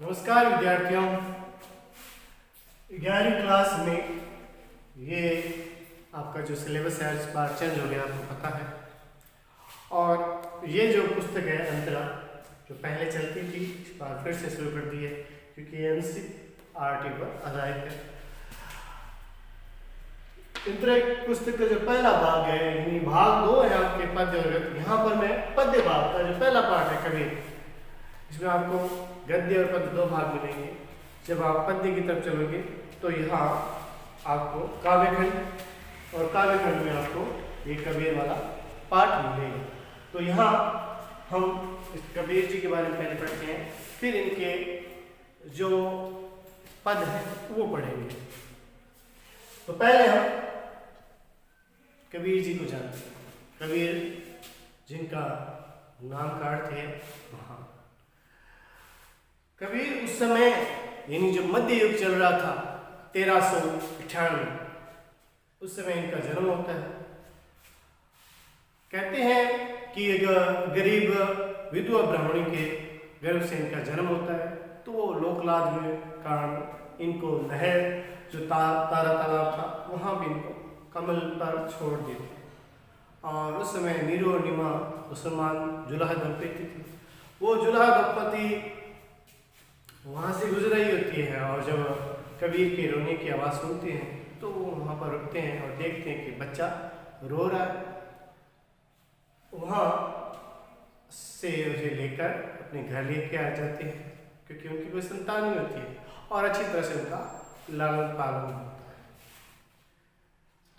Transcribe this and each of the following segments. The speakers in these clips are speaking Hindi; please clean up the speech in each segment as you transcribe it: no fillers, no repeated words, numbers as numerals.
नमस्कार विद्यार्थियों। 11वीं क्लास में ये आपका जो सिलेबस है इस बार चेंज हो गया, आपको पता है। और ये जो पुस्तक है अंतरा, जो पहले चलती थी, इस बार फिर से शुरू कर दी है क्योंकि ये एनसीईआरटी पर आधारित है। अंतरा पुस्तक का जो पहला भाग है, यानी भाग 2 है आपके पद्य और गद्य। यहाँ पर मैं पद्य भाग का जो पहला पार्ट है कबीर, इसमें आपको गद्य और पद्य 2 भाग मिलेंगे। जब आप पद्य की तरफ चलोगे तो यहाँ आपको काव्यखंड, और काव्यखंड में आपको ये कबीर वाला पाठ मिलेगा। तो यहाँ हम इस कबीर जी के बारे में पहले पढ़ते हैं, फिर इनके जो पद हैं वो पढ़ेंगे। तो पहले हम कबीर जी को जानते हैं। कबीर जिनका नाम का अर्थ है महान। कबीर उस समय यानी जब मध्य युग चल रहा था 1398, उस समय इनका जन्म होता है। कहते हैं कि एक गरीब विधवा ब्राह्मणी के गर्भ से इनका जन्म होता है। तो वो लोकलाज में कारण इनको नहर जो तारा तालाब था वहाँ भी इनको कमल पर छोड़ देते। और उस समय नीरो और नीमा मुसलमान जुलाहा दंपति थी। वो जुलाहा दंपति वहाँ से गुजर रही होती है, और जब कबीर के रोने की आवाज़ सुनते हैं तो वो वहाँ पर रुकते हैं और देखते हैं कि बच्चा रो रहा है। वहाँ से उसे लेकर अपने घर लेके आ जाते हैं क्योंकि उनकी कोई संतान नहीं होती है, और अच्छी तरह से उनका लालन पालन होता है।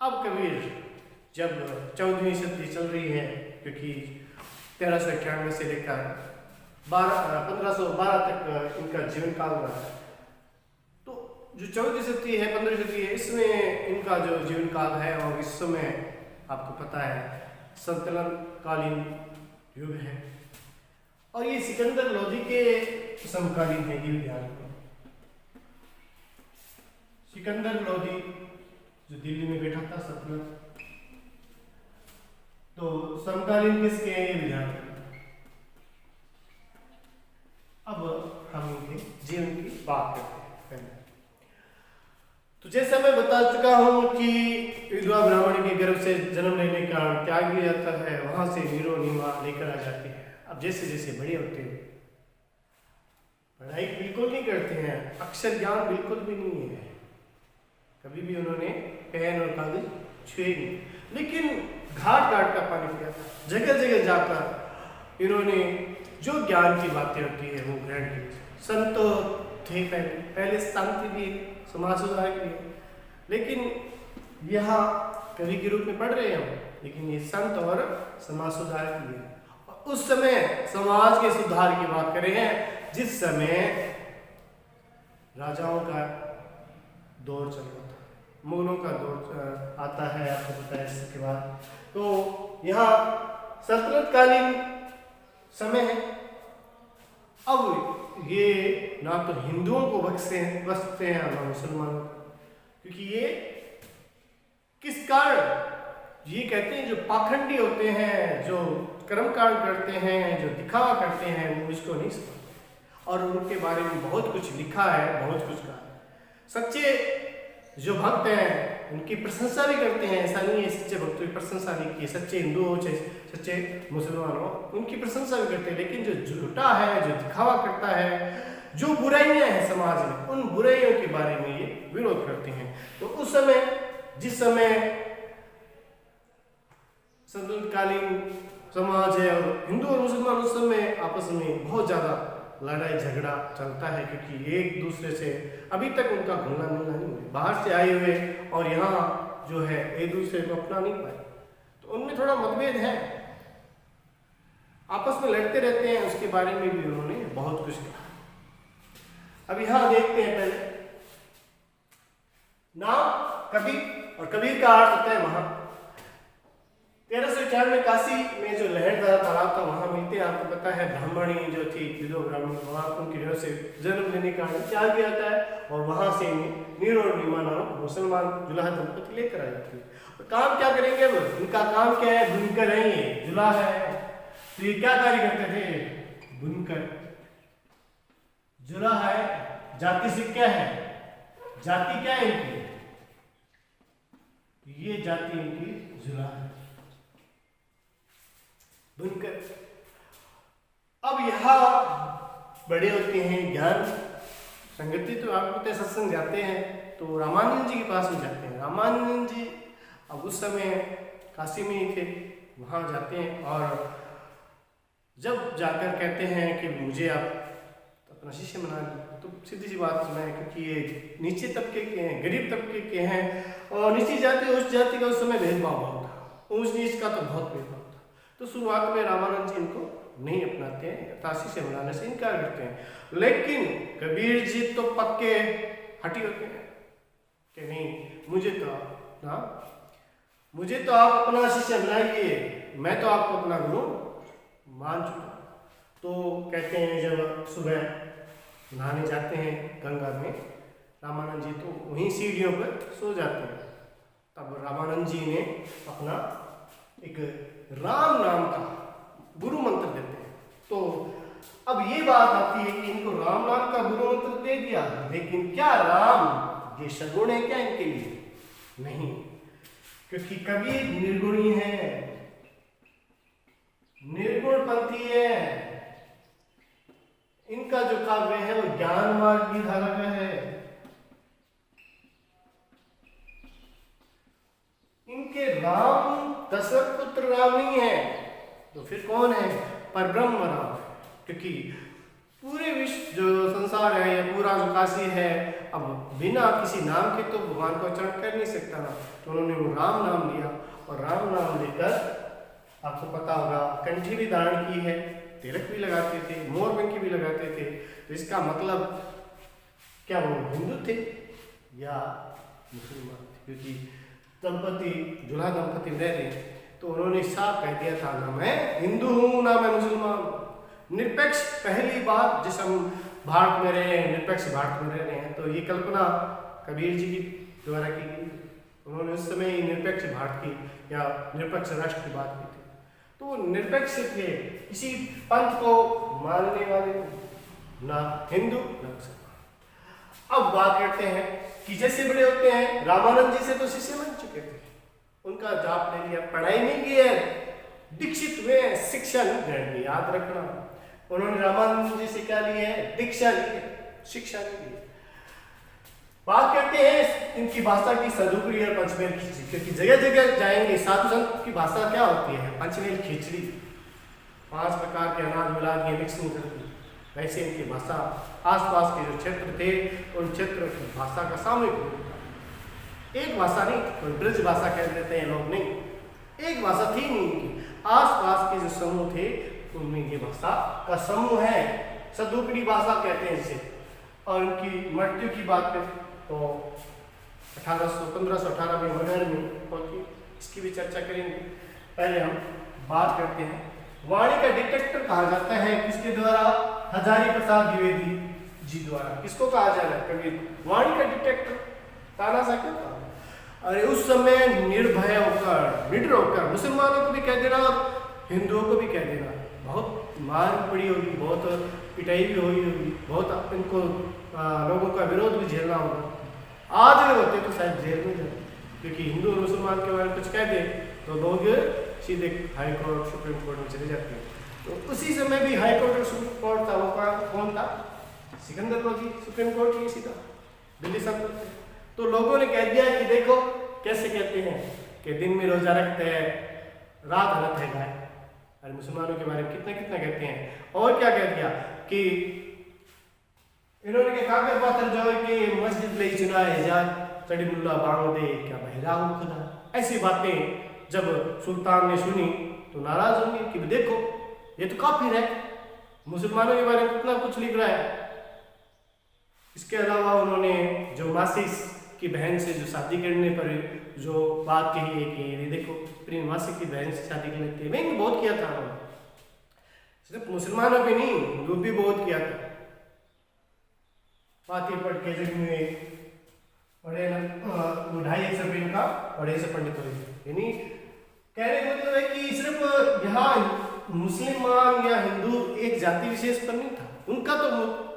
अब कबीर जब 14वीं शताब्दी चल रही है, क्योंकि 1391 से लेकर 1512 तक इनका जीवन काल रहा है। तो जो 14वीं शताब्दी है, 15वीं शताब्दी है, इसमें इनका जो जीवन काल है, और इस समय आपको पता है संतलन कालीन युग है, और ये सिकंदर लोधी के समकालीन है। ये ध्यान रखो, सिकंदर लोधी जो दिल्ली में बैठा था सल्तनत, तो समकालीन किसके हैं ये ध्यान रखो। अब हम इनके जीवन की बात करते हैं। तो जैसा मैं बता चुका हूं कि विधवा ब्राह्मणी के गर्भ से जन्म लेने का त्याग दिया जाता है, वहां से नीरो नीमा लेकर आ जाती है। अब जैसे जैसे बड़े होते हैं, पढ़ाई बिल्कुल नहीं करते हैं, अक्षर ज्ञान बिल्कुल भी नहीं है, कभी भी उन्होंने पेन और कागज छुए नहीं, लेकिन घाट घाट का पानी पिया था। जगह जगह जाकर इन्होंने जो ज्ञान की बातें होती है वो ग्रहण की। संत तो थे पहले शांति भी समाज सुधार के लिए, लेकिन यहाँ कवि के रूप में पढ़ रहे हैं हम, लेकिन ये संत और समाज सुधार के लिए। उस समय समाज के सुधार की बात कर रहे हैं जिस समय राजाओं का दौर चल रहा था, मुगलों का दौर आता है, आपको पता है इसके बाद। तो यहाँ सल्तनत कालीन समय है। अब ये ना तो हिंदुओं को बख्शते हैं ना मुसलमानों को, क्योंकि ये किस कारण ये कहते हैं जो पाखंडी होते हैं, जो कर्मकांड करते हैं, जो दिखावा करते हैं, वो इसको नहीं समझते। और उनके बारे में बहुत कुछ लिखा है, बहुत कुछ कहा है। सच्चे जो भक्त हैं उनकी प्रशंसा भी करते हैं, ऐसा नहीं है सच्चे भक्तों की प्रशंसा नहीं की। सच्चे हिंदू हो चाहे सच्चे मुसलमान हो, उनकी प्रशंसा भी करते हैं, लेकिन जो झूठा है, जो दिखावा करता है, जो बुराइयां हैं समाज में, उन बुराइयों के बारे में ये विरोध करते हैं। तो उस समय जिस समय संतकालीन समाज है और हिंदू और मुसलमान उस समय आपस में बहुत ज्यादा लड़ाई झगड़ा चलता है, क्योंकि एक दूसरे से अभी तक उनका घुलना मिलना नहीं हुआ, बाहर से आए हुए और यहाँ जो है एक दूसरे को अपना नहीं पाए, तो उनमें थोड़ा मतभेद है, आपस में लड़ते रहते हैं। उसके बारे में भी उन्होंने बहुत कुछ कहा। अब यहाँ देखते हैं पहले नाम कबीर, और कबीर का अर्थ होता है महान। 1391 में काशी में जो लहरदारा तालाब था वहां मिलते हैं, आपको पता है ब्राह्मणी जो थी विधवा ब्राह्मणी, वहां उनके घर से जन्म लेने का त्याग किया जाता है, और वहां से नीरो और नीमा नामक मुसलमान जुलाहा दंपति लेकर आ जाती है। काम क्या करेंगे वो, इनका काम क्या है, बुनकर है, ये जुलाहा है। तो ये क्या कार्य करते थे, बुनकर जुला है, जाति से क्या है, जाति क्या है इनकी, ये जाति इनकी जुला है। बुनकर अब यहाँ बड़े होते हैं, ज्ञान संगति तो आपको तो सत्संग जाते हैं तो रामानंद जी के पास में जाते हैं। रामानंद जी अब उस समय काशी में ही थे, वहाँ जाते हैं और जब जाकर कहते हैं कि मुझे आप अपना शिष्य बना लीजिए, तो सीधी सी बात सुनाए क्योंकि ये नीचे तबके के हैं, गरीब तबके के हैं और नीची जाति उस जाति का उस समय भेदभाव बहुत था, ऊंच नीच का तो बहुत भेदभाव था। तो शुरुआत में रामानंद जी इनको नहीं अपनाते हैं, ताशी से बनाने से इनकार करते हैं। लेकिन कबीर जी तो पक्के हटी होते हैं कि नहीं, मुझे तो आप अपना शिष्य बनाइए, मैं तो आपको अपना गुरु मान चुका। तो कहते हैं जब सुबह नहाने जाते हैं गंगा में रामानंद जी, तो वहीं सीढ़ियों पर सो जाते हैं। तब रामानंद जी ने अपना एक राम नाम का गुरु मंत्र देते हैं। तो अब ये बात आती है कि इनको राम नाम का गुरु मंत्र दे दिया, लेकिन क्या राम ये सगुण है क्या इनके लिए? नहीं, क्योंकि कबीर निर्गुणी है, निर्गुण पंथी है। इनका जो काव्य है वो ज्ञान मार्ग की धारा का है। इनके राम दशरथ पुत्र राम नहीं है, तो फिर कौन है? परब्रह्म राम। क्योंकि पूरे विश्व जो संसार है या पूरा जो काशी है, अब बिना किसी नाम के तो भगवान को उच्चारण कर नहीं सकता ना, तो उन्होंने वो राम नाम लिया और राम नाम लेकर आपको पता होगा कंठी भी धारण की है, तिलक भी लगाते थे, मोरपंखी भी लगाते थे। तो इसका मतलब क्या वो हिंदू थे या मुसलमान थे? क्योंकि दंपति दूल्हा दंपति रह रहे तो उन्होंने साफ कह दिया था, ना मैं हिंदू हूं ना मैं मुसलमान हूं। निरपेक्ष पहली बात जिस हम भारत में रहे हैं, निरपेक्ष भारत में रह रहे हैं, तो ये कल्पना कबीर जी की द्वारा की गई। उन्होंने उस समय ही निरपेक्ष भारत की या निरपेक्ष राष्ट्र की बात की थी। तो वो निरपेक्ष थे, किसी पंथ को मानने वाले, ना हिंदू ना मुसलमान। अब बात करते हैं कि जैसे बड़े होते हैं, रामानंद जी से तो शिष्य बन चुके थे, उनका जाप ले लिया, पढ़ाई नहीं की है, दीक्षित हुए, शिक्षा नहीं ग्रहण की। याद रखना, उन्होंने रामानंद जी से क्या लिया है? दीक्षा ली है, शिक्षा नहीं ली। बात करते हैं इनकी भाषा की सदुपरी और पंचमेल खिचड़ी, क्योंकि जगह जगह जाएंगे साधु संत की भाषा क्या होती है? पंचमेल खिचड़ी, 5 प्रकार के अनाज मिला के मिक्स नहीं करती। वैसे इनकी भाषा आसपास के जो क्षेत्र थे उन क्षेत्र की भाषा का सामूहिक रूप था। एक भाषा नहीं, कोई ब्रज भाषा कह देते हैं लोग, नहीं, एक भाषा थी नहीं इनकी। आसपास के जो समूह थे उनमें ये भाषा का समूह है, सदुपरी भाषा कहते हैं इसे। और उनकी मृत्यु की बात करें तो 1518 में मगहर में होती, इसकी भी चर्चा करेंगे। पहले हम बात करते हैं, वाणी का डिटेक्टर कहा जाता है किसके द्वारा? हजारी प्रसाद द्विवेदी जी द्वारा। किसको कहा जा रहा है? कबीर। वाणी का डिटेक्टर तानाशाह क्या था? अरे उस समय निर्भय होकर, निडर होकर मुसलमानों को भी कह देना और हिंदुओं को भी कह देना। बहुत मार पड़ी होगी, बहुत पिटाई भी हुई होगी, बहुत इनको लोगों का विरोध भी झेलना होगा। आज अगर होते तो शायद जेल में जाते, क्योंकि हिंदू और मुसलमान के बारे में कुछ कह दे तो लोग सीधे हाई कोर्ट सुप्रीम कोर्ट में चले जाते हैं। तो उसी समय भी हाई कोर्ट और सुप्रीम कोर्ट था, वो कौन था? सिकंदर लोधी सुप्रीम कोर्ट ही सीधा दिल्ली सब। तो लोगों ने कह दिया कि देखो कैसे कहते हैं कि दिन में रोजा रखते हैं, रात हालत है गाय। अरे मुसलमानों के बारे में कितना कितना कहते हैं। और क्या कह दिया कि इन्होंने कागज पात्र जो है कि मस्जिद ले चुना है जान चढ़ी मुल्ला बांग दे क्या बहरा हूं खुदा। ऐसी बातें जब सुल्तान ने सुनी तो नाराज होंगे कि देखो ये तो काफिर है, मुसलमानों के बारे में कितना कुछ लिख रहा है। इसके अलावा उन्होंने जो मासिस की बहन से जो शादी करने पर जो बात कही है कि देखो अपनी मासी की बहन से शादी कर लेते हैं, मैंने बहुत किया था उन्होंने, सिर्फ मुसलमानों पे नहीं हिंदू भी बहुत किया था। बातें पढ़ के जब में पढ़े ना 250 रुपये का पढ़े से पंडित हुए, यानी कहने का मतलब है कि सिर्फ यहाँ मुसलमान या हिंदू एक जाति विशेष पर नहीं था, उनका तो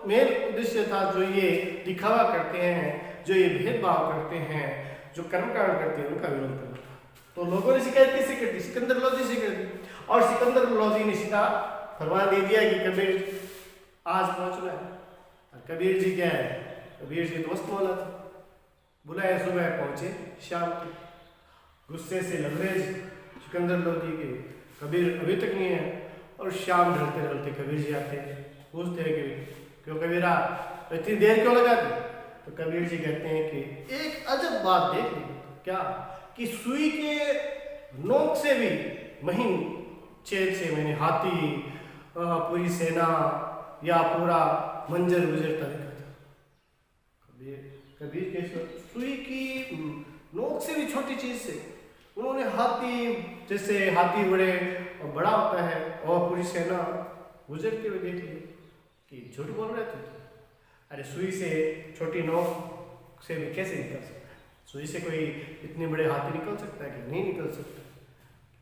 मेन उद्देश्य था, जो ये दिखावा करते हैं, जो ये भेदभाव करते हैं, जो कर्मकांड करते हैं, उनका विरोध करना था। तो लोगों ने शिकायत किससे कर दी? सिकंदर लोधी से कर दी। और सिकंदर लोधी ने सीधा फरमान दे दिया कि कबीर आज पहुंचना है। और कबीर जी क्या है, कबीर जी दोस्त वाला था, बुलाए सुबह पहुंचे शाम को, गुस्से से लबरेज सिकंदर लोधी के, कबीर अभी तक नहीं है। और शाम ढलते ढलते कबीर जी आते हैं, पूछते हैं कि क्यों कबीरा इतनी देर क्यों लगा दी? तो कबीर जी कहते हैं कि एक अजब बात देख ली। क्या? कि सुई के नोक से भी महीन छेद से मैंने हाथी, पूरी सेना या पूरा मंजर गुजरता देखा था। कबीर के सुई की नोक से भी छोटी चीज से उन्होंने हाथी, जैसे हाथी बड़ा होता है, और पूरी सेना गुजरते हुए देख ली। कि झूठ बोल रहे थे? अरे सुई से छोटी नोक से भी कैसे निकल सकता है? सुई से कोई इतने बड़े हाथी निकल सकता है कि नहीं निकल सकता?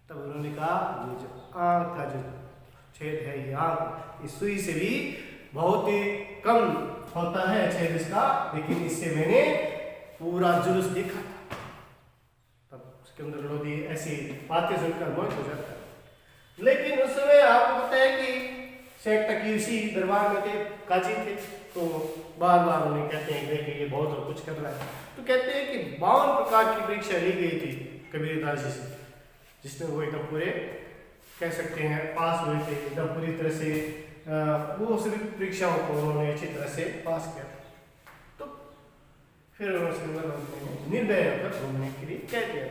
तब उन्होंने कहा ये जो आँख का जो छेद है, ये आँख इस सुई से भी बहुत ही कम होता है छेद इसका, लेकिन इससे मैंने पूरा जुलूस देखा था। तब सिकंदर लोधी ऐसी बातें सुनकर मोहित हो जाता है। लेकिन उस समय आपको पता है कि शेख तकीसी दरबार में थे, काजी थे, तो बार बार उन्हें कहते हैं कि ये बहुत कुछ कर रहा है। तो कहते हैं कि 52 प्रकार की परीक्षा ली गई थी कबीरदास जी से, जिसमें वो एकदम पूरे कह सकते हैं पास हुए थे, एकदम पूरी तरह से वो सभी परीक्षाओं को उन्होंने अच्छी तरह से पास किया। तो फिर उन्होंने निर्भय होकर घूमने के लिए कह दिया।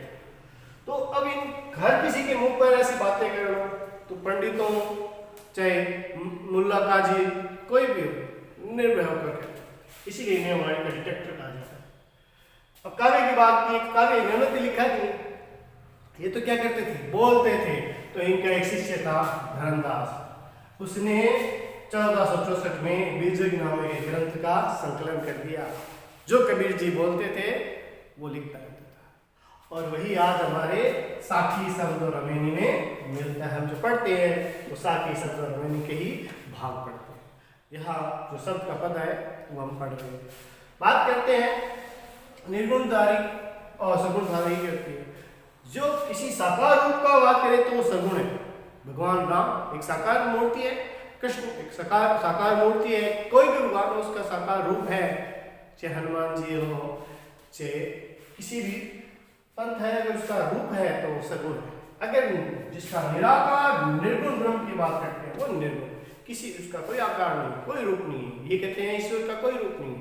तो अब इन हर किसी के मुंह पर ऐसी बातें करना, तो पंडितों चाहे मुल्ला काजी कोई भी हो, निर्भय होकर कहते, इसीलिए इन्हें हमारे का डिटेक्टर कहा जाता है। अब काव्य की बात की, काव्य इन्होंने तो लिखा नहीं, ये तो क्या करते थे, बोलते थे। तो इनका एक शिष्य था धर्मदास, उसने 1464 में बीजक नामक एक ग्रंथ का संकलन कर दिया। जो कबीर जी बोलते थे वो लिखता रहता था, और वही आज हमारे साखी शब्द और रमैनी में मिलता है। हम जो पढ़ते हैं वो साखी शब्द और रमैनी के ही भाग पढ़ते हैं। यहाँ जो शब्द का पद है वो हम पढ़ रहे हैं। बात करते हैं निर्गुणधारी और सगुणधारी करती है। जो किसी साकार रूप का बात करे तो वो सगुण है। भगवान राम एक साकार मूर्ति है, कृष्ण एक साकार मूर्ति है, कोई भी भगवान हो उसका साकार रूप है, चाहे हनुमान जी हो, चाहे किसी भी पंथ है, अगर उसका रूप है तो वो सगुण है। अगर जिसका निराकार निर्गुण ब्रह्म की बात करते हैं वो निर्गुण, किसी उसका कोई आकार नहीं, कोई रूप नहीं। ये कहते हैं ईश्वर का कोई रूप नहीं,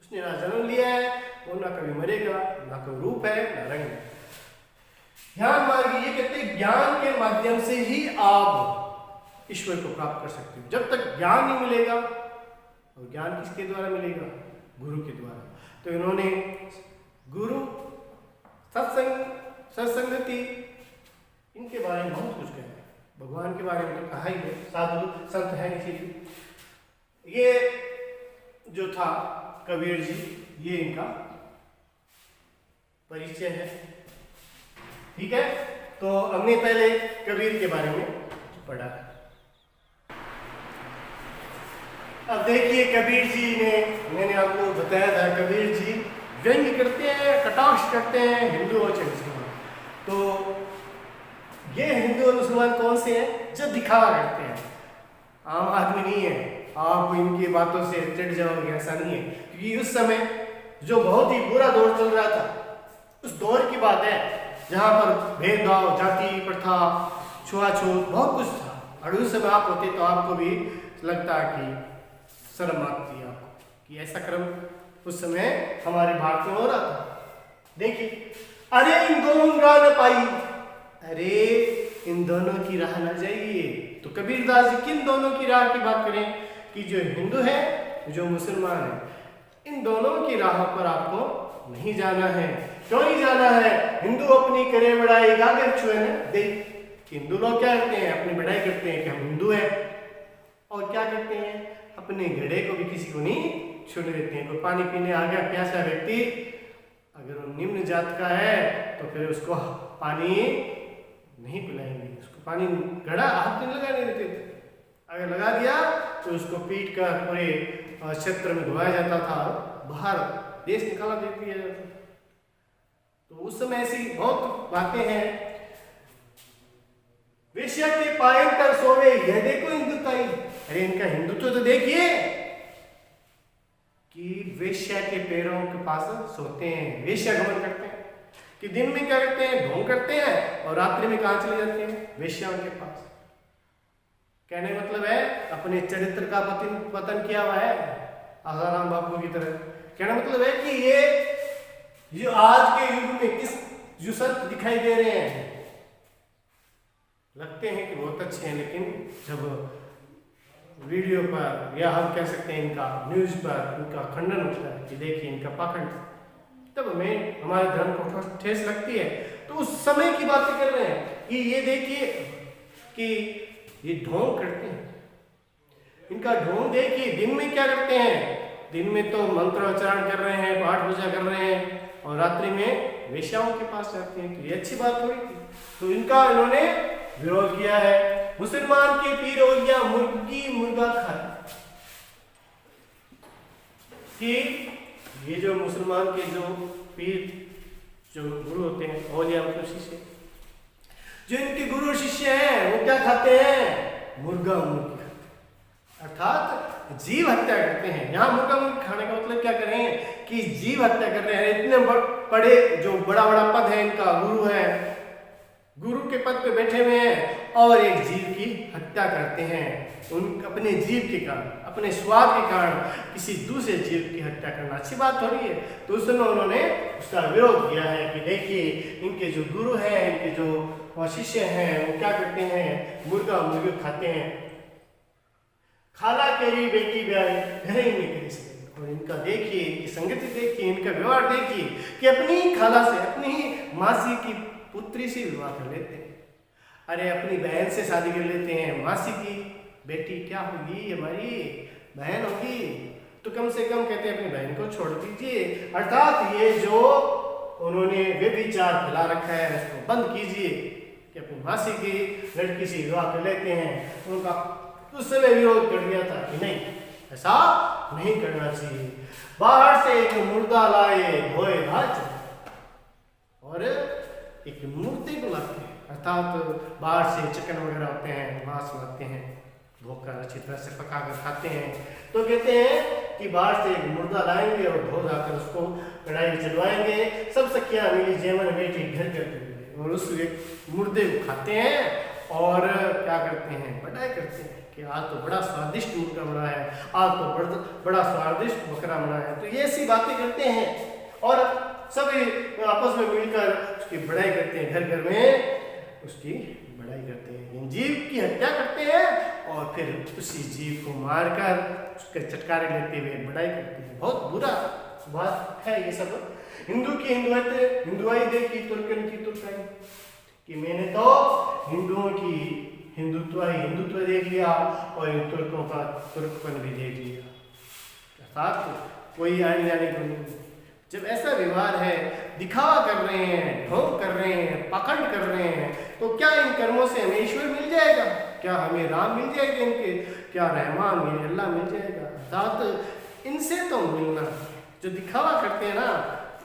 उसने ना जन्म लिया है, वो ना कभी मरेगा, ना कोई रूप है ना रंग है। ध्यान मार्ग ये कहते हैं ज्ञान के माध्यम से ही आप ईश्वर को प्राप्त कर सकते हो। जब तक ज्ञान नहीं मिलेगा, और ज्ञान किसके द्वारा मिलेगा? गुरु के द्वारा। तो इन्होंने गुरु, सत्संगति, इनके बारे में बहुत कुछ कहा। भगवान के बारे में तो कहा ही है, साधु संत है। इसीलिए ये जो था कबीर जी, ये इनका परिचय है। ठीक है, तो हमने पहले कबीर के बारे में पढ़ा। अब देखिए कबीर जी ने, मैंने आपको बताया था कबीर जी व्यंग्य करते हैं, कटाक्ष करते हैं हिंदू और मुसलमान। तो ये हिंदू और मुसलमान कौन से हैं? जो दिखावा करते हैं, आम आदमी नहीं है। आप इनकी बातों से चिढ़ जाओगे, ऐसा नहीं है, क्योंकि उस समय जो बहुत ही बुरा दौर चल रहा था, उस दौर की बात है जहाँ पर भेदभाव, जाति प्रथा, छुआछूत बहुत कुछ था। और उस समय आप होते तो आपको भी लगता कि शर्म आती है आपको कि ऐसा क्रम उस समय हमारे भारत में हो रहा था। देखिए, अरे इन दोनों की राह न पाई, अरे इन दोनों की राह न जाइए। तो कबीरदास जी किन दोनों की राह की बात करें कि जो हिंदू है, जो मुसलमान है, इन दोनों की राह पर आपको नहीं जाना है। क्यों नहीं जाना है? हिंदू अपनी करे बढ़ाई गागर छुए न देख। हिंदू लोग क्या करते हैं? अपनी बढ़ाई करते हैं कि हम हिंदू हैं, और क्या करते हैं? अपने घड़े को भी किसी को नहीं छूने देते हैं। कोई पानी पीने आ गया प्यासा व्यक्ति, अगर वो निम्न जात का है तो फिर उसको पानी नहीं पिलाएंगे, उसको पानी घड़ा हाथ नहीं लगाने देते। अगर लगा दिया तो उसको पीट कर पूरे क्षेत्र में घुमाया जाता था, बाहर देश निकाला दे दिया जाता था। तो उस समय ऐसी बहुत बातें हैं। वेश्या के पायन कर सोवे, यह देखो हिंदुताई। अरे इनका हिंदुत्व तो देखिए कि वेश्या के पैरों के पास सोते हैं, वेश्या गमन करते हैं। कि दिन में क्या करते हैं, ढोंग करते हैं, और रात्रि में कहां चले जाते हैं, वेश्याओं के पास। कहने मतलब है अपने चरित्र का पतन किया हुआ है आसाराम बापू की तरह। कहना मतलब है कि ये आज के युग में किस जो संत दिखाई दे रहे हैं, लगते हैं कि बहुत अच्छे हैं, लेकिन जब वीडियो पर या हम कह सकते हैं इनका न्यूज पर इनका खंडन होता है कि देखिए इनका पाखंड, तब हमें हमारे धर्म को ठेस लगती है। तो उस समय की बातें कर रहे हैं कि ये देखिए कि ये ढोंग करते हैं, इनका ढोंग देखिए। दिन में क्या करते हैं, दिन में तो मंत्रोच्चारण कर रहे हैं, पाठ पूजा कर रहे हैं, और रात्रि में वेश्याओं के पास जाते हैं। तो ये अच्छी बात थोड़ी थी। तो इनका इन्होंने विरोध किया है। मुसलमान के पीर हो गया मुर्गी मुर्गा खाते, कि ये जो मुसलमान के जो पीर जो गुरु होते हैं, औलिया मतलब शिष्य, जो इनके गुरु शिष्य हैं, वो क्या खाते हैं, मुर्गा मुर्गी खाते हैं, अर्थात जीव हत्या करते हैं। यहाँ मुर्गा मुर्गी खाने का मतलब क्या कर रहे हैं कि जीव हत्या कर रहे हैं। इतने बड़े जो बड़ा बड़ा पद है इनका, गुरु है, गुरु के पद पे बैठे हुए हैं, और एक जीव की हत्या करते हैं। उन अपने जीव के कारण, अपने स्वाद के कारण किसी दूसरे जीव की हत्या करना अच्छी बात थोड़ी है। तो उस समय उन्होंने उसका विरोध किया है कि देखिए इनके जो गुरु हैं, इनके जो शिष्य हैं, वो क्या करते हैं, मुर्गा मुर्गी खाते हैं। खाला केरी बेटी ब्याह घर ही में करी से। और इनका देखिए, इनकी संगति देखिए, इनका व्यवहार देखिए कि अपनी खाला से, अपनी मासी की पुत्री से विवाह कर लेते हैं। अरे अपनी बहन से शादी कर लेते हैं, मासी की बेटी क्या होगी, हमारी बहन होगी, तो कम से कम कहते हैं अपनी बहन को छोड़ दीजिए। अर्थात ये जो उन्होंने व्यभिचार फैला रखा है इसको बंद कीजिए कि अपनी मासी की लड़की से विवाह कर लेते हैं। उनका उस समय विरोध कर दिया था कि नहीं, ऐसा नहीं करना चाहिए। बाहर से एक मुर्दा लाए धोए भाज, और एक मूर्ति को लाते हैं, अर्थात बाहर से चिकन वगैरह होते हैं, मांस लाते हैं, धोकर अच्छी तरह से पका कर खाते हैं। तो कहते हैं कि बाहर से एक मुर्दा लाएंगे और धो जाकर उसको कढ़ाई में चलवाएंगे, सब सखियां मिली जेवन बेटी घर करते और उस मुर्दे को खाते हैं, और क्या करते हैं, बड़ाई करते हैं कि आज तो बड़ा स्वादिष्ट मुर्गा बना है, आज तो बड़ा स्वादिष्ट बकरा बना है। तो ये ऐसी बातें करते हैं, और सभी आपस में मिलकर उसकी बड़ाई करते हैं, घर घर में उसकी बड़ाई करते हैं, जीव की हत्या करते हैं, और फिर उसी जीव को मारकर उसके चटकारे लेते हुए बड़ाई करते हैं। बहुत बुरा बात है ये सब। हिंदू की हिंदुआई देखी, तुर्कन की तुर्काई, कि मैंने तो हिंदुओं की हिंदुत्व देख लिया, और इन तुर्कों का तुर्कपन भी देख लिया, अर्थात कोई आने जाने को नहीं। जब ऐसा व्यवहार है, दिखावा कर रहे हैं, ढोंग कर रहे हैं, पाखंड कर रहे हैं, तो क्या इन कर्मों से हमें ईश्वर मिल जाएगा, क्या हमें राम मिल जाएगा, इनके क्या रहमान मिल, अल्लाह मिल जाएगा? अर्थात इनसे तो मिलना, जो दिखावा करते हैं ना,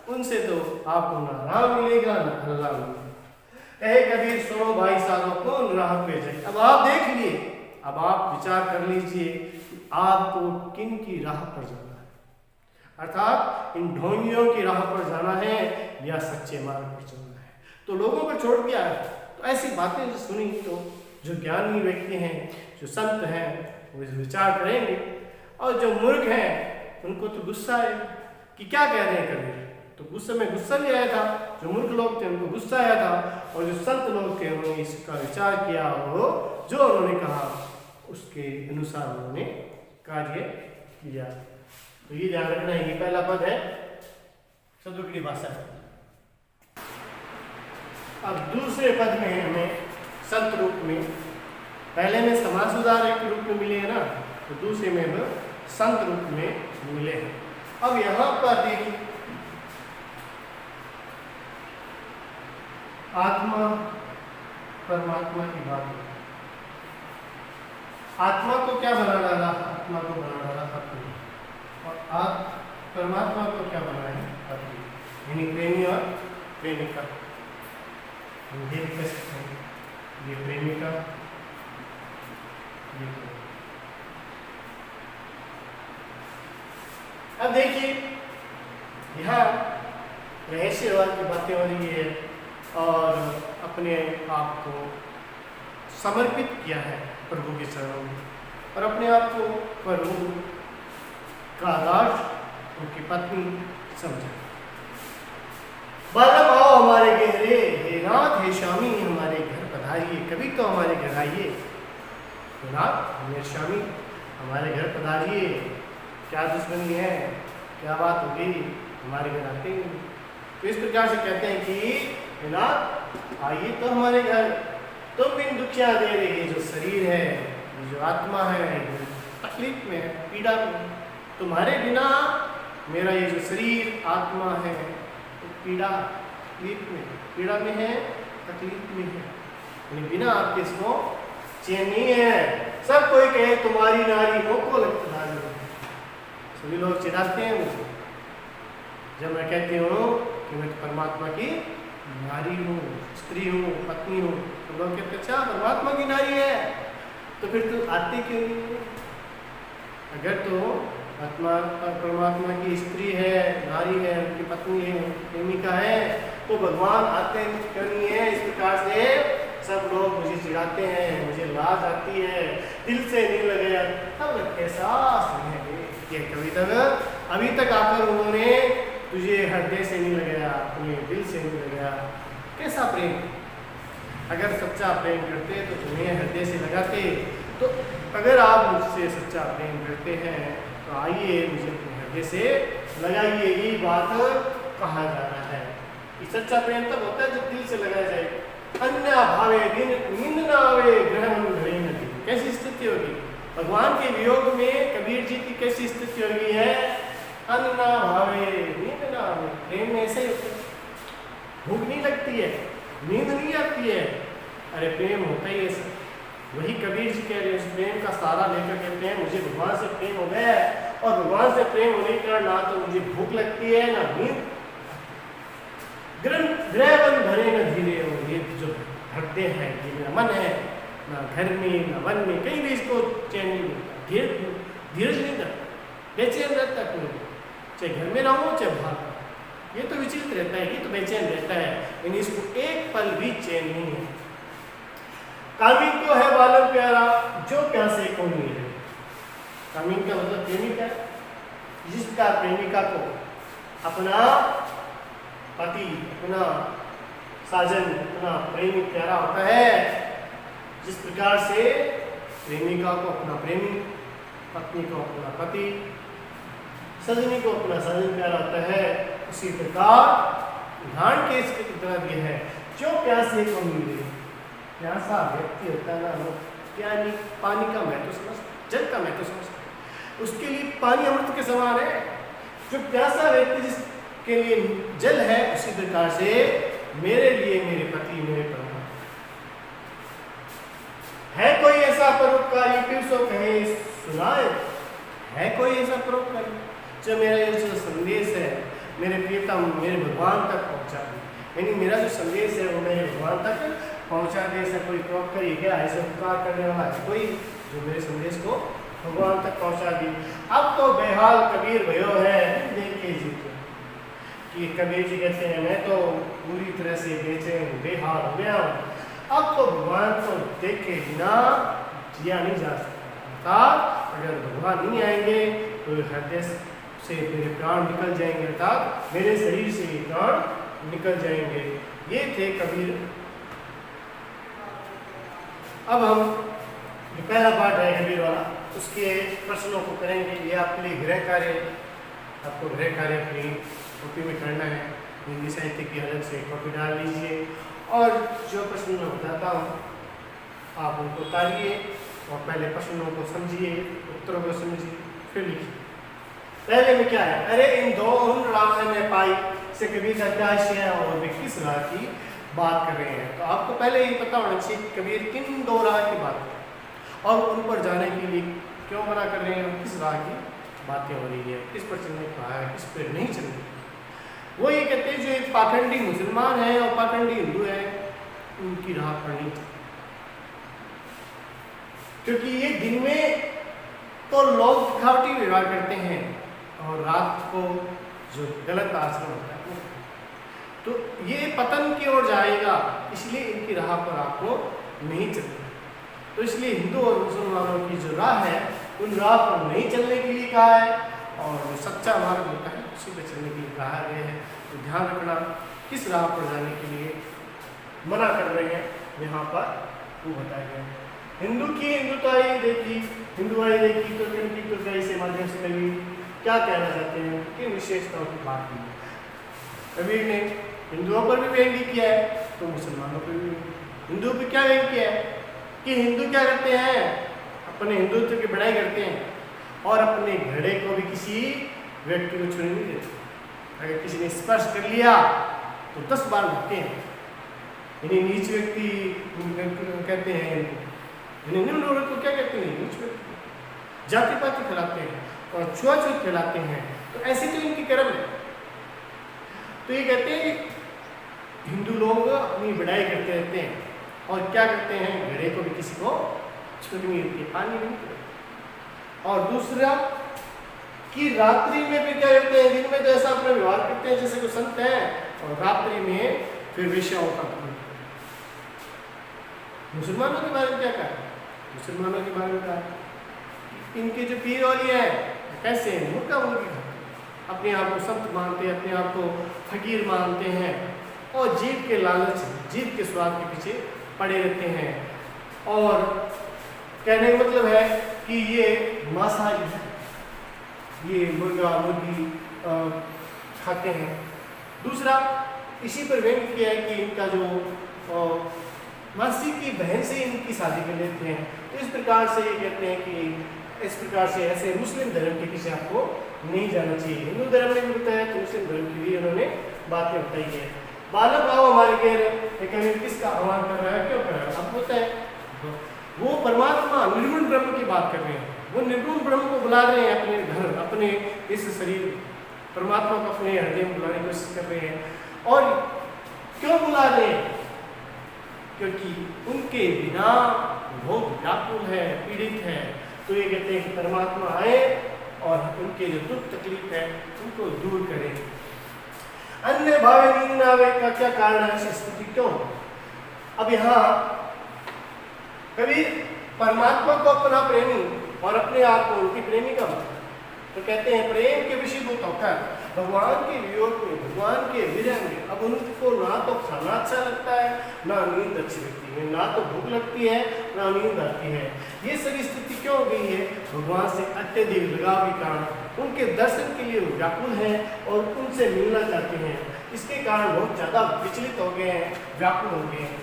उनसे तो आपको ना राम मिलेगा ना अल्लाह मिलेगा। कबीर सुनो भाई साधो कौन राह पे जाए। अब आप देख लिए, अब आप विचार कर लीजिए कि आपको किन की राह पर जाना है, अर्थात इन ढोंगियों की राह पर जाना है या सच्चे मार्ग पर चलना है। तो लोगों को छोड़ दिया है। तो ऐसी बातें जो सुनी, तो जो ज्ञानी व्यक्ति हैं, जो संत हैं, वो विचार करेंगे, और जो मूर्ख हैं उनको तो गुस्सा है कि क्या कह रहे हैं कबीर। तो उस समय गुस्सा भी आया था, जो मूर्ख लोग थे उनको गुस्सा आया था, और जो संत लोग थे उन्होंने इसका विचार किया, और जो उन्होंने कहा उसके अनुसार उन्होंने कार्य किया। तो ये ध्यान रखना है, ये पहला पद है सदुक्री भाषा। अब दूसरे पद में हमें संत रूप में, पहले में समाज सुधारक के रूप में मिले हैं ना, तो दूसरे में अब संत रूप में मिले हैं। अब यहाँ पर देखिए, आत्मा परमात्मा की बात है। आत्मा को क्या बना डाला? आत्मा को बना डाला पत्नी, और आप परमात्मा को क्या बनाए? पत्नी, यानी प्रेमी और प्रेमिका। ये कह सकते हैं, ये प्रेमिका, ये प्रेमिका। अब देखिए यहाँ रहस्यवाद की बातें हो रही है और अपने आप को समर्पित किया है प्रभु के चरणों में, और अपने आप को प्रभु का दास, उनकी पत्नी समझा। बालक आओ हमारे गहरे, हे नाथ हे स्वामी हमारे घर पधारिए, कभी तो हमारे घर आइए। नाथ मेरे स्वामी हमारे घर पधारिए, क्या दुश्मनी है, क्या बात हो गई, हमारे घर आते ही। तो इस प्रकार से कहते हैं कि नाथ आइए तो हमारे घर, तुम बिन दुखिया दे रहे, जो शरीर है, जो आत्मा है, जो तकलीफ में, पीड़ा में, तुम्हारे बिना मेरा ये जो शरीर आत्मा है तो पीड़ा में है, तकलीफ में है, यानी बिना आपके इसको चैन नहीं है। सब कोई कहे तुम्हारी नारी मोको लगता है, सभी लोग चिढ़ाते हैं मुझे जब मैं कहती हूँ कि मैं तो परमात्मा की नारी हूँ, स्त्री हूँ, पत्नी हूँ। तो लोग कहते अच्छा परमात्मा की नारी है, तो फिर तो आते क्यों नहीं? अगर तो परमात्मा की स्त्री है, नारी है, उनकी पत्नी है, प्रेमिका है, तो भगवान आते क्यों नहीं है? इस प्रकार से सब लोग मुझे चिढ़ाते हैं, मुझे लाज आती है, दिल से नहीं लगे। तब कैसा कभी तक अभी तक आकर उन्होंने तुझे हृदय से नहीं लगाया, तुम्हें दिल से नहीं लगाया। कैसा प्रेम? अगर सच्चा प्रेम करते तो तुम्हें हृदय से लगाते। तो अगर आप मुझसे सच्चा प्रेम करते हैं तो आइए मुझे अपने हृदय से लगाइए। ये बात कहा जा रहा है कि सच्चा प्रेम तब होता है जब दिल से लगाया जाए। अन्य भावे नींद न आवे, ग्रहण धरे न दे। कैसी स्थिति होगी भगवान के वियोग में? कबीर जी की कैसी स्थिति हो गई है? अन्न ना भावे नींद ना आवे। प्रेम में ऐसे ही होता है, भूख नहीं लगती है, नींद नहीं आती है। अरे प्रेम होता ही ऐसा। वही कबीर जी कह रहे हैं, उस प्रेम का सहारा लेकर कहते हैं मुझे भगवान से प्रेम हो गया है, और भगवान से प्रेम होने के कारण ना तो मुझे भूख लगती है ना नींद। ग्रहण धरे न धीरे, और ये जो हृदय है, ये मेरा मन है, ना घर में ना वन में कहीं भी इसको चैन नहीं मिलता, धीरज नहीं करता, बेचैन रहता है पूरे, चाहे घर में रहूं चाहे बाहर। ये तो विचलित रहता है, ये तो बेचैन रहता है, यानी इसको एक पल भी चैन नहीं है। कामिक तो है बालक प्यारा, जो प्यासे को नहीं है। कामिक का मतलब प्रेमिका, जिसका प्रेमिका को अपना पति, अपना साजन, अपना प्रेमी प्यारा होता है, जिस प्रकार से प्रेमिका को अपना प्रेमी, पत्नी को अपना पति, सजनी को अपना सजन प्यारा होता है, उसी प्रकार ध्यान के इसके तरफ यह है जो प्यासे को मिले। प्यासा व्यक्ति होता है ना, वो क्या नहीं पानी का महत्व समझता, जल का महत्व समझता, उसके लिए पानी अमृत के समान है। जो प्यासा व्यक्ति जिसके लिए जल है, उसी प्रकार से मेरे लिए मेरे पति, मेरे परमात्मा है। कोई ऐसा परोपकारी फिर सो कहे सुनाए, है कोई ऐसा परोपकारी जो मेरा ये जो संदेश है मेरे प्रियतम, मेरे भगवान तक पहुंचा दे, यानी मेरा जो संदेश है वो मेरे भगवान तक पहुंचा दे। ऐसा कोई परोपकारी क्या, ऐसा उपकार करने वाला है कोई जो मेरे संदेश को भगवान तक पहुंचा दी? अब तो बेहाल कबीर भयो है देखे जी, कि कबीर जी कहते हैं मैं तो पूरी तरह से बेचैन बेहाल हो गया हूँ, अब तो भगवान को देखे बिना जिया नहीं जा सकता। अगर भगवान नहीं आएंगे तो हृदय से मेरे प्राण निकल जाएंगे, अर्थात मेरे शरीर से ही प्राण निकल जाएंगे। ये थे कबीर। अब हम जो पहला पाठ है कबीर वाला, उसके प्रश्नों को करेंगे। ये आपके लिए गृह कार्य, आपको गृह कार्य अपनी कॉपी में करना है। हिंदी साहित्य की अलग से कॉपी डाल लीजिए, और जो प्रश्न मैं बताता हूँ आप उनको उतारिए और पहले प्रश्नों को समझिए, उत्तरों को समझिए, फिर लिखिए। पहले में क्या है? अरे इन दो राह में पाई से कबीर का क्या आशय और वे किस राह की बात कर रहे हैं। तो आपको पहले ये पता होना चाहिए कबीर किन दो राह की बात है और उन पर जाने के लिए क्यों मना कर रहे हैं, किस राह की बातें हो रही है, किस पर चलने को कहा है, किस पर नहीं चलने। वो ये कहते हैं जो एक पाखंडी मुसलमान है और पाखंडी हिंदू है, उनकी राह पर नहीं चलते, क्योंकि ये दिन में तो लोग दिखावटी व्यवहार करते हैं और रात को जो गलत आचरण होता है तो ये पतन की ओर जाएगा, इसलिए इनकी राह पर आपको नहीं चलना। तो इसलिए हिंदू और मुसलमानों की जो राह है उन राह पर नहीं चलने के लिए कहा है, और जो सच्चा मार्ग होता है उसी पर चलने के लिए कहा गया है। तो ध्यान रखना किस राह पर जाने के लिए मना कर रहे हैं यहाँ पर वो बताया गया है। हिंदू की हिंदुताई देखी, हिंदुआई देखी तो किन की तुर्काई से माध्यम से कवि क्या कहना चाहते हैं, किन विशेषताओं की बात की। कबीर ने हिंदुओं पर भी व्यंग्य किया है तो मुसलमानों पर भी। हिंदुओं पर क्या व्यंग्य किया है कि हिंदू क्या करते हैं, अपने हिंदुत्व की बढ़ाई करते हैं और अपने घड़े को भी किसी व्यक्ति को छूने नहीं देते। अगर किसी ने स्पर्श कर लिया तो 10 बार मारते हैं। इन्हें नीच व्यक्ति कहते हैं, इन्हें निम्न वर्ग को क्या कहते हैं, नीच व्यक्ति। जाति पाति फैलाते हैं और छुआछूत फैलाते हैं, तो ऐसे तो इनकी कर्म है। तो ये कहते हैं हिंदू लोग अपनी बढ़ाई करते रहते हैं और क्या करते हैं, घड़े को भी किसी को छूने नहीं देते, पानी नहीं पीते। और दूसरा कि रात्रि में भी क्या करते हैं, दिन में तो ऐसा अपना व्यवहार करते हैं जैसे कोई संत है, और रात्रि में फिर वेश्याओं का पालन। मुसलमानों के बारे में क्या कहा, मुसलमानों के बारे में कहा इनके जो पीर औलिया है कैसे हैं, मुर्गा मुर्गी खाते, अपने आप को संत मानते हैं, अपने आप को फकीर मानते हैं और जीव के लालच, जीव के स्वाद के पीछे पड़े रहते हैं। और कहने का मतलब है कि ये मांसाहारी है, ये मुर्गा मुर्गी खाते हैं। दूसरा इसी पर व्यंग्य किया है कि इनका जो मासी की बहन से इनकी शादी कर लेते हैं। तो इस प्रकार से ये कहते हैं कि इस प्रकार से ऐसे मुस्लिम धर्म के पीछे आपको नहीं जाना चाहिए। हिंदू धर्म ने भी बताया तो मुस्लिम धर्म की भी उन्होंने बातें बताई है। बालक आओ हमारे कह रहे कभी किसका आह्वान कर रहा है, क्यों कर रहा है, अब होता है वो परमात्मा निर्गुण ब्रह्म की बात कर रहे हैं, वो निर्गुण ब्रह्म को बुला रहे हैं अपने घर, अपने इस शरीर परमात्मा को अपने हृदय में बुलाने की कोशिश कर रहे हैं। और क्यों बुला रहे हैं, क्योंकि उनके बिना बहुत व्याकुल है, पीड़ित है। तो ये कहते हैं कि परमात्मा आए और उनके जो दुख तकलीफ है उनको दूर करें। अन्य भावे नींद न आवे का क्या कारण है, स्थिति क्यों। अब यहाँ कभी परमात्मा को अपना प्रेमी और अपने आप को उनकी प्रेमिका मानते, तो कहते हैं प्रेम के विषयभूत होकर भगवान के वियोग में, भगवान के विरह में अब उनको ना तो खाना अच्छा लगता है, ना नींद अच्छी लगती है, ना तो भूख लगती है, ना नींद आती है। ये सभी स्थिति क्यों हो गई है, भगवान से अत्यधिक लगाव के कारण। उनके दर्शन के लिए व्याकुल हैं और उनसे मिलना चाहते हैं, इसके कारण बहुत ज़्यादा विचलित हो गए हैं, व्याकुल हो गए हैं।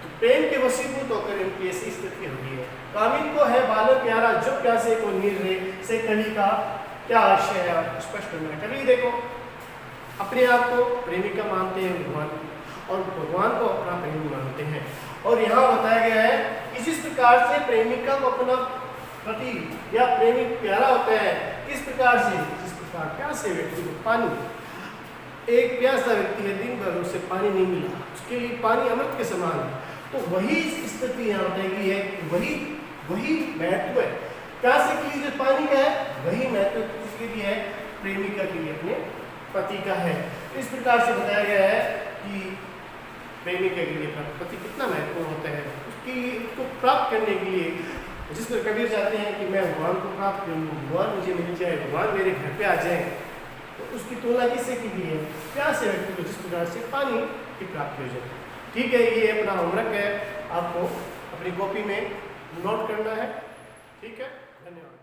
तो प्रेम के वशीभूत होकर इनकी ऐसी स्थिति हो गई है। कामिन को है बालक प्यारा, जो प्यासे को नीर रे से कवि का क्या आशय है, आप स्पष्ट करना है। कवि देखो अपने आप को प्रेमिका मानते हैं भगवान और भगवान को अपना प्रेमी मानते हैं। और यहाँ बताया गया है कि जिस प्रकार से प्रेमिका को अपना पति या प्रेमी प्यारा होता है, इस प्रकार से जिस प्रकार प्यासे व्यक्ति को पानी, एक प्यासा व्यक्ति है, दिन भर उसे पानी नहीं मिला, उसके लिए पानी अमृत के समान है। तो वही स्थिति यहाँ बताई है, वही महत्व है प्यासे के लिए जो पानी का है, वही महत्व किसके लिए है, प्रेमिका के लिए, अपने पति का है। इस प्रकार से बताया गया है कि प्रेमिका के लिए पति कितना महत्वपूर्ण होता है, उसको प्राप्त करने के लिए जिस पर कबीर चाहते हैं कि मैं भगवान को प्राप्त करूँ, भगवान मुझे मिल जाए, भगवान मेरे घर पे आ जाए, तो उसकी तुलना किससे की गई है, प्यासे व्यक्ति को जिस प्रकार से पानी की प्राप्ति हो जाए। ठीक है, ये अपना होमवर्क है, आपको अपनी कॉपी में नोट करना है। ठीक है, धन्यवाद।